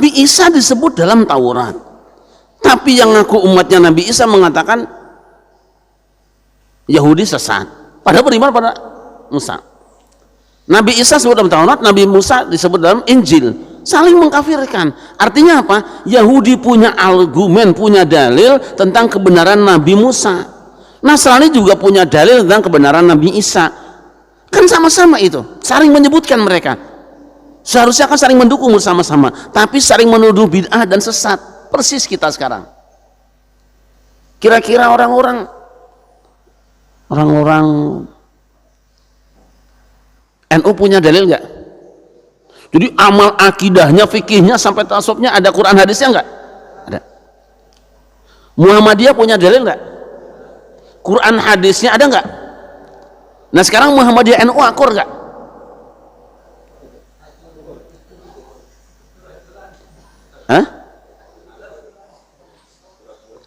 Nabi Isa disebut dalam Taurat, tapi yang ngaku umatnya Nabi Isa mengatakan Yahudi sesat, padahal beriman pada Musa. Nabi Isa disebut dalam Taurat, Nabi Musa disebut dalam Injil, saling mengkafirkan. Artinya apa? Yahudi punya argumen, punya dalil tentang kebenaran Nabi Musa, Nasrani juga punya dalil tentang kebenaran Nabi Isa. Kan sama-sama itu, saling menyebutkan mereka. Seharusnya kan saling mendukung bersama-sama, tapi saling menuduh bid'ah dan sesat. Persis kita sekarang. Kira-kira orang-orang NU punya dalil nggak? Jadi amal akidahnya, fikihnya sampai tasawufnya ada Quran hadisnya nggak? Ada. Muhammadiyah punya dalil nggak? Quran hadisnya ada nggak? Nah sekarang Muhammadiyah NU akur nggak? Hah?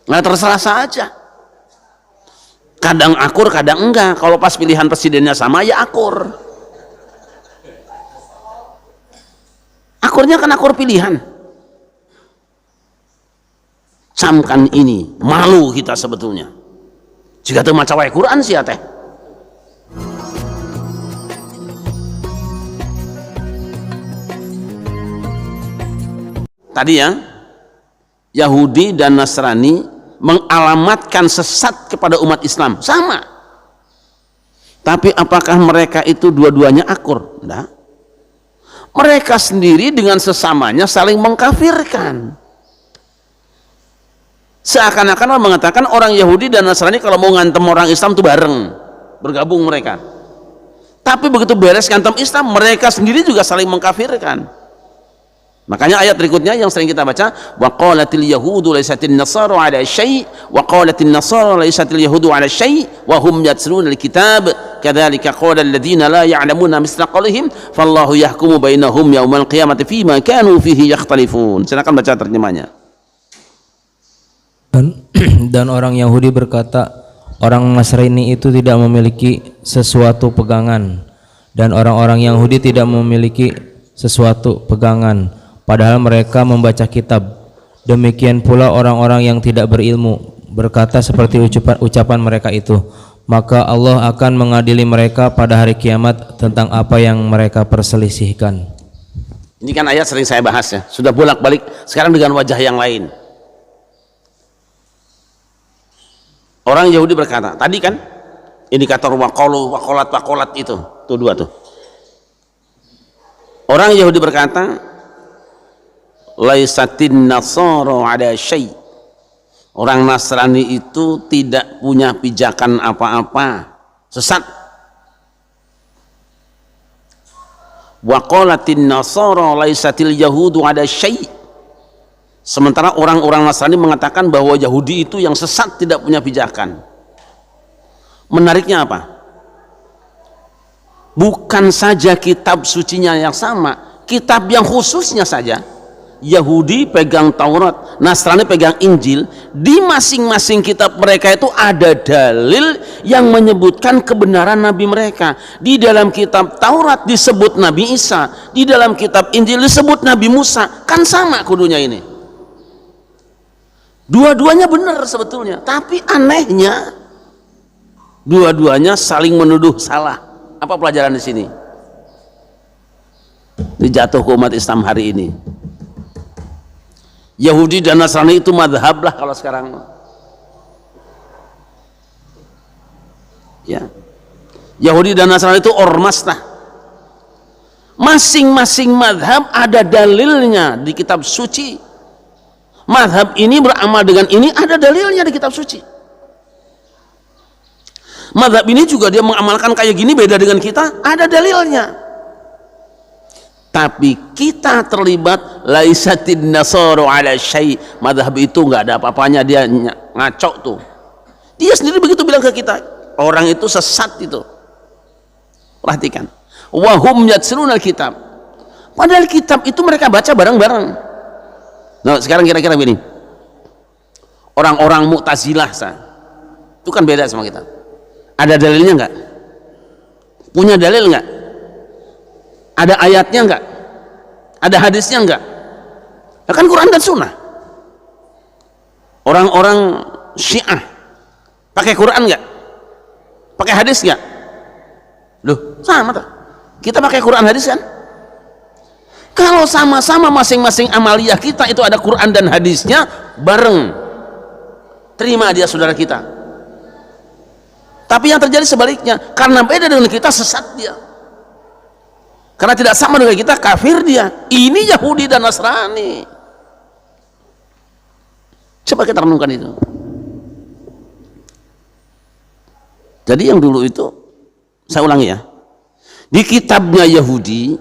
Nah terserah saja. Kadang akur, kadang enggak. Kalau pas pilihan presidennya sama ya akur. Akurnya kan akur pilihan. Camkan ini, malu kita sebetulnya. Jika itu maca wae Quran sih ya teh. Tadi ya, Yahudi dan Nasrani mengalamatkan sesat kepada umat Islam, sama. Tapi apakah mereka itu dua-duanya akur? Enggak. Mereka sendiri dengan sesamanya saling mengkafirkan. Seakan-akan mengatakan orang Yahudi dan Nasrani kalau mau ngantem orang Islam itu bareng, bergabung mereka. Tapi begitu beres ngantem Islam, mereka sendiri juga saling mengkafirkan. Makanya ayat berikutnya yang sering kita baca, wa qalatil yahudu laysatin nasara ala syai' wa qalatin nasara laysatil yahudu ala syai' wa hum yatluna alkitab kadzalika qala alladziina la ya'lamuna misla qawlihim fallahu yahkumu bainahum yaumal qiyamati fima kanu fihi yakhtalifun. Silakan baca terjemahnya. Dan orang Yahudi berkata, orang Nasrani itu tidak memiliki sesuatu pegangan, dan orang-orang Yahudi tidak memiliki sesuatu pegangan, padahal mereka membaca kitab. Demikian pula orang-orang yang tidak berilmu berkata seperti ucapan mereka itu, maka Allah akan mengadili mereka pada hari kiamat tentang apa yang mereka perselisihkan. Ini kan ayat sering saya bahas ya, sudah bolak-balik, sekarang dengan wajah yang lain. Orang Yahudi berkata, tadi kan indikator wakolat itu, tuh dua tuh. Orang Yahudi berkata, laisatin nasara ada syai'. Orang Nasrani itu tidak punya pijakan apa-apa, sesat. Wa qalatin nasara laisatil yahudu ada syai'. Sementara orang-orang Nasrani mengatakan bahwa Yahudi itu yang sesat, tidak punya pijakan. Menariknya apa? Bukan saja kitab sucinya yang sama, kitab yang khususnya saja. Yahudi pegang Taurat, Nasrani pegang Injil. Di masing-masing kitab mereka itu ada dalil yang menyebutkan kebenaran Nabi mereka. Di dalam kitab Taurat disebut Nabi Isa, di dalam kitab Injil disebut Nabi Musa. Kan sama kudunya ini. Dua-duanya benar sebetulnya, tapi anehnya dua-duanya saling menuduh salah. Apa pelajaran di sini? Dijatuh ke umat Islam hari ini. Yahudi dan Nasrani itu madhab lah kalau sekarang. Ya, Yahudi dan Nasrani itu ormas lah. Masing-masing madhab ada dalilnya di kitab suci. Madhab ini beramal dengan ini, ada dalilnya di kitab suci. Madhab ini juga dia mengamalkan kayak gini, beda dengan kita, ada dalilnya. Tapi kita terlibat laisatin nasaru ala syai'. Madhab itu nggak ada apa-apanya, dia ngaco tuh. Dia sendiri begitu bilang ke kita, orang itu sesat itu. Perhatikan, wahum yatluna alkitab. Padahal kitab itu mereka baca bareng-bareng. Nah sekarang kira-kira begini, orang-orang Mu'tazilah itu kan beda sama kita. Ada dalilnya nggak? Punya dalil nggak? Ada ayatnya nggak? Ada hadisnya nggak? Ya kan Quran dan Sunnah. Orang-orang Syiah pakai Quran nggak? Pakai hadis nggak? Loh, sama tuh. Kita pakai Quran hadis kan? Kalau sama-sama masing-masing amaliyah kita itu ada Quran dan hadisnya bareng, terima dia saudara kita. Tapi yang terjadi sebaliknya, karena beda dengan kita sesat dia. Karena tidak sama dengan kita kafir dia. Ini Yahudi dan Nasrani. Coba kita renungkan itu. Jadi yang dulu itu, saya ulangi ya, di kitabnya Yahudi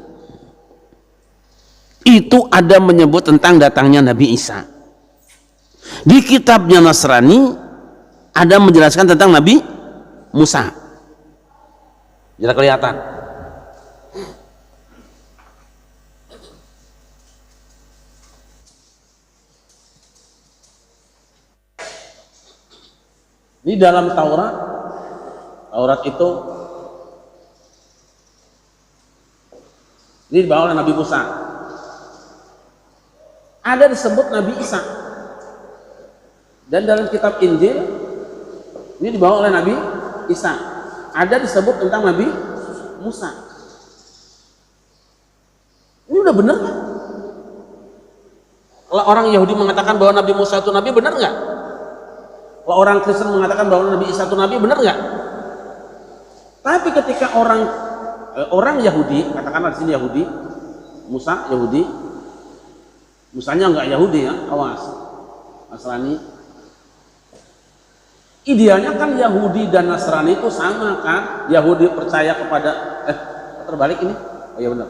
itu ada menyebut tentang datangnya Nabi Isa. Di kitabnya Nasrani ada menjelaskan tentang Nabi Musa. Tidak kelihatan. Di dalam Taurat itu ini dibawa oleh Nabi Musa. Ada disebut Nabi Isa. Dan dalam kitab Injil ini dibawa oleh Nabi Isa. Ada disebut tentang Nabi Musa. Ini udah bener kan? Kalau orang Yahudi mengatakan bahwa Nabi Musa itu Nabi, benar nggak? Kalau orang Kristen mengatakan bahwa Nabi Isa itu Nabi, benar nggak? Tapi ketika orang Yahudi, katakanlah di sini Yahudi, Musa Yahudi, Musanya nggak Yahudi ya, awas, Nasrani. Idealnya kan Yahudi dan Nasrani itu sama kan? Yahudi percaya kepada terbalik ini, oh ya benar.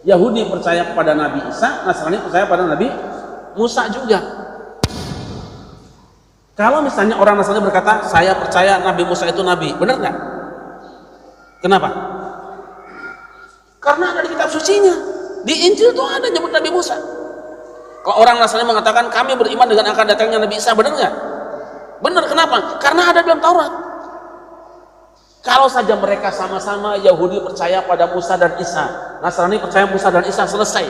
Yahudi percaya kepada Nabi Isa, Nasrani percaya pada Nabi Musa juga. Kalau misalnya orang Nasrani berkata, saya percaya Nabi Musa itu Nabi, benar nggak? Kenapa? Karena ada di kitab sucinya. Di Injil tuh ada nyebut Nabi Musa. Kalau orang Nasrani mengatakan kami beriman dengan akan datangnya Nabi Isa, benar nggak? Benar. Kenapa? Karena ada dalam Taurat. Kalau saja mereka sama-sama, Yahudi percaya pada Musa dan Isa, Nasrani percaya Musa dan Isa, selesai.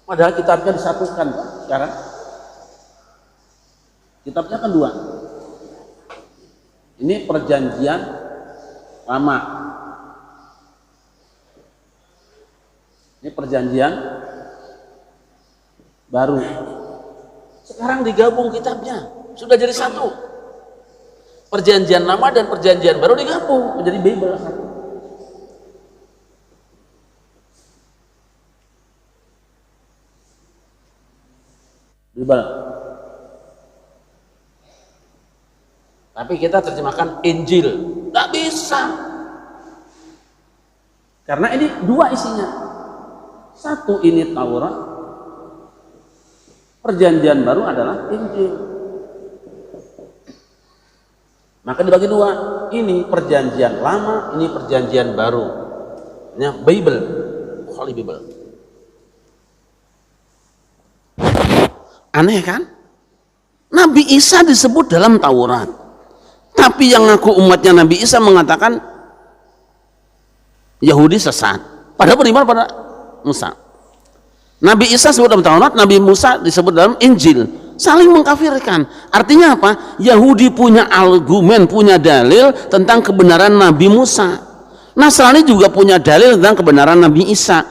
Padahal kitabnya disatukan sekarang. Kitabnya kan dua. Ini perjanjian lama. Ini perjanjian baru. Sekarang digabung kitabnya, sudah jadi satu. Perjanjian lama dan perjanjian baru digabung menjadi Bible satu. Bible. Tapi kita terjemahkan Injil, nggak bisa. Karena ini dua isinya. Satu ini Taurat, perjanjian baru adalah Injil. Maka dibagi dua, ini perjanjian lama, ini perjanjian baru. Ini Bible, Holy Bible. Aneh kan? Nabi Isa disebut dalam Taurat, tapi yang ngaku umatnya Nabi Isa mengatakan Yahudi sesat, padahal beriman pada Musa. Nabi Isa disebut dalam Taurat, Nabi Musa disebut dalam Injil, saling mengkafirkan. Artinya apa? Yahudi punya argumen, punya dalil tentang kebenaran Nabi Musa. Nasrani juga punya dalil tentang kebenaran Nabi Isa.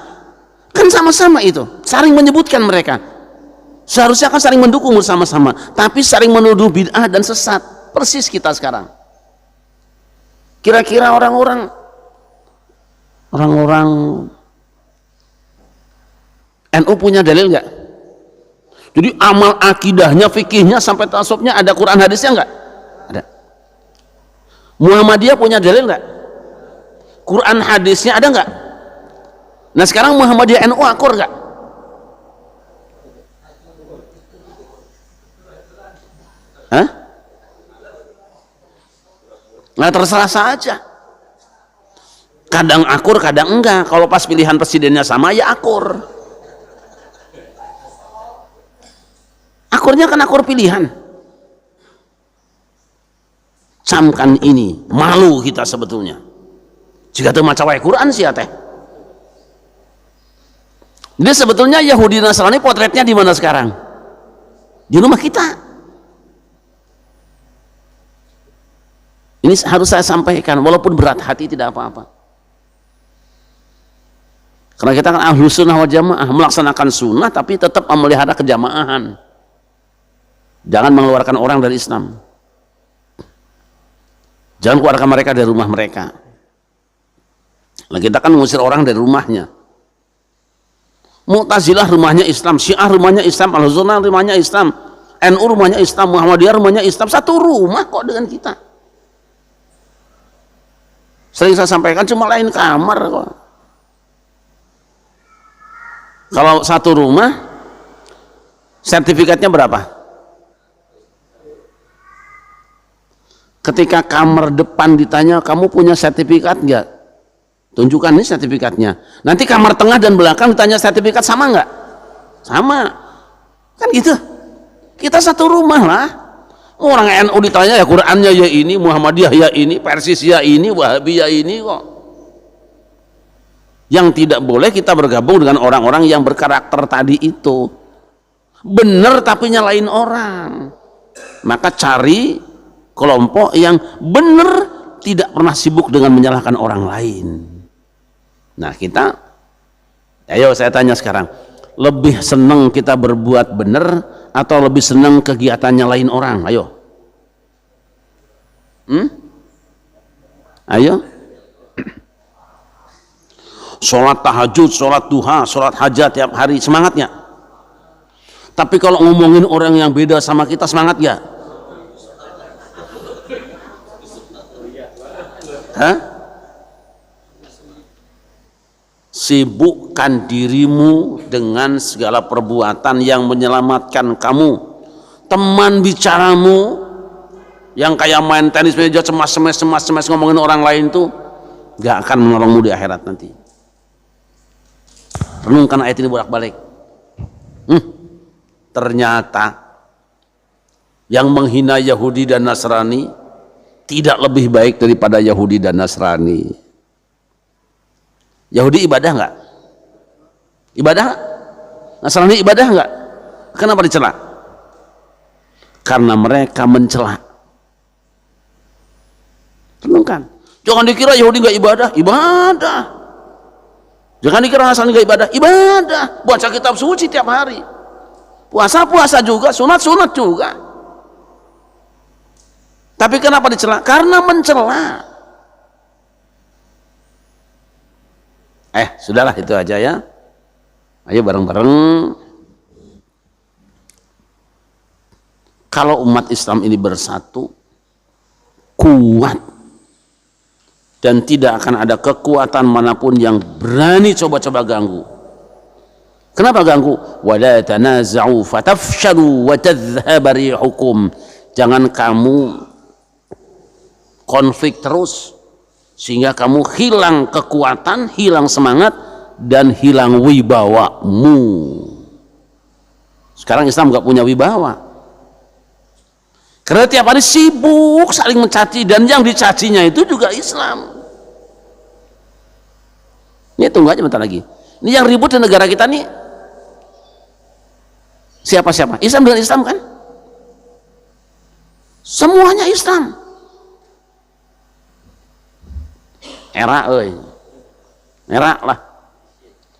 Kan sama-sama itu, saling menyebutkan mereka. Seharusnya kan saling mendukung bersama-sama, tapi saling menuduh bid'ah dan sesat. Persis kita sekarang. Kira-kira orang-orang NU punya dalil nggak? Jadi amal akidahnya, fikihnya, sampai tasawufnya ada Quran hadisnya nggak? Ada. Muhammadiyah punya dalil nggak? Quran hadisnya ada nggak? Nah sekarang Muhammadiyah NU akur nggak? Hah? Nah terserah saja. Kadang akur, kadang enggak. Kalau pas pilihan presidennya sama ya akur. Akurnya kan akur pilihan. Camkan ini, malu kita sebetulnya. Jika itu maca wae Quran sih ya teh. Jadi sebetulnya Yahudi Nasrani potretnya di mana sekarang? Di rumah kita. Ini harus saya sampaikan, walaupun berat hati tidak apa-apa. Karena kita kan ahlu sunnah wal jamaah, melaksanakan sunnah tapi tetap memelihara kejamaahan. Jangan mengeluarkan orang dari Islam. Jangan keluarkan mereka dari rumah mereka. Nah, kita kan mengusir orang dari rumahnya. Mu'tazilah rumahnya Islam, Syiah rumahnya Islam, Al-Sunnah rumahnya Islam, NU rumahnya Islam, Muhammadiyah rumahnya Islam, satu rumah kok dengan kita. Sering saya sampaikan, cuma lain kamar kok. Kalau satu rumah, sertifikatnya berapa? Ketika kamar depan ditanya, kamu punya sertifikat nggak? Tunjukkan ini sertifikatnya. Nanti kamar tengah dan belakang ditanya sertifikat, sama nggak? Sama. Kan gitu. Kita satu rumah lah. Orang NU ditanya ya Qurannya ya ini, Muhammadiyah ya ini, Persis ya ini, Wahabi ya ini kok. Yang tidak boleh kita bergabung dengan orang-orang yang berkarakter tadi itu. Bener tapi nyalain orang. Maka cari kelompok yang bener, tidak pernah sibuk dengan menyalahkan orang lain. Nah kita, ayo saya tanya sekarang, lebih senang kita berbuat bener atau lebih senang kegiatannya lain orang? Ayo. Ayo. Sholat tahajud, sholat duha, sholat hajat tiap hari, semangatnya. Tapi kalau ngomongin orang yang beda sama kita, semangat gak? Hah? Sibukkan dirimu dengan segala perbuatan yang menyelamatkan kamu. Teman bicaramu yang kayak main tenis meja cemas ngomongin orang lain tuh gak akan menolongmu di akhirat nanti. Renungkan ayat ini bolak-balik. Ternyata yang menghina Yahudi dan Nasrani tidak lebih baik daripada Yahudi dan Nasrani. Yahudi ibadah nggak? Ibadah nggak? Nasrani ibadah nggak? Kenapa dicela? Karena mereka mencela. Renungkan. Jangan dikira Yahudi nggak ibadah, ibadah. Jangan dikira Nasrani nggak ibadah, ibadah. Baca kitab suci tiap hari. Puasa juga, sunat juga. Tapi kenapa dicela? Karena mencela. Sudahlah itu aja ya. Ayo bareng-bareng. Kalau umat Islam ini bersatu, kuat, dan tidak akan ada kekuatan manapun yang berani coba-coba ganggu. Kenapa ganggu? Wala tanaza'u fatafshalu wa tadhhaba rihukum. Jangan kamu konflik terus sehingga kamu hilang kekuatan, hilang semangat, dan hilang wibawamu. Sekarang Islam nggak punya wibawa karena tiap hari sibuk saling mencaci, dan yang dicacinya itu juga Islam. Ini tunggu aja bentar lagi. Ini yang ribut di negara kita nih siapa-siapa? Islam dengan Islam kan? Semuanya Islam. Era lah.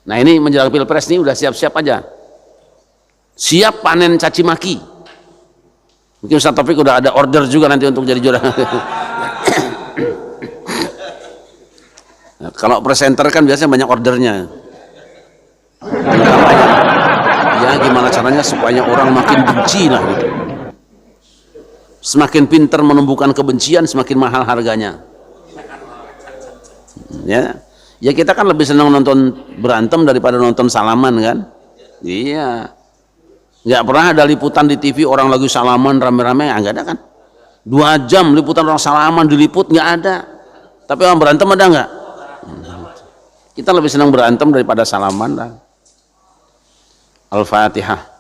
Nah ini menjelang pilpres nih udah siap-siap aja. Siap panen caci maki. Mungkin Ustaz Taufik udah ada order juga nanti untuk jadi juara. Nah, kalau presenter kan biasanya banyak ordernya. Ya gimana caranya supaya orang makin benci lah gitu. Semakin pintar menumbuhkan kebencian, semakin mahal harganya. Ya kita kan lebih senang nonton berantem daripada nonton salaman kan. Iya, nggak pernah ada liputan di TV orang lagi salaman rame-rame, nggak ada kan. 2 jam liputan orang salaman diliput, nggak ada. Tapi orang berantem ada nggak? Kita lebih senang berantem daripada salaman lah. Al-Fatihah.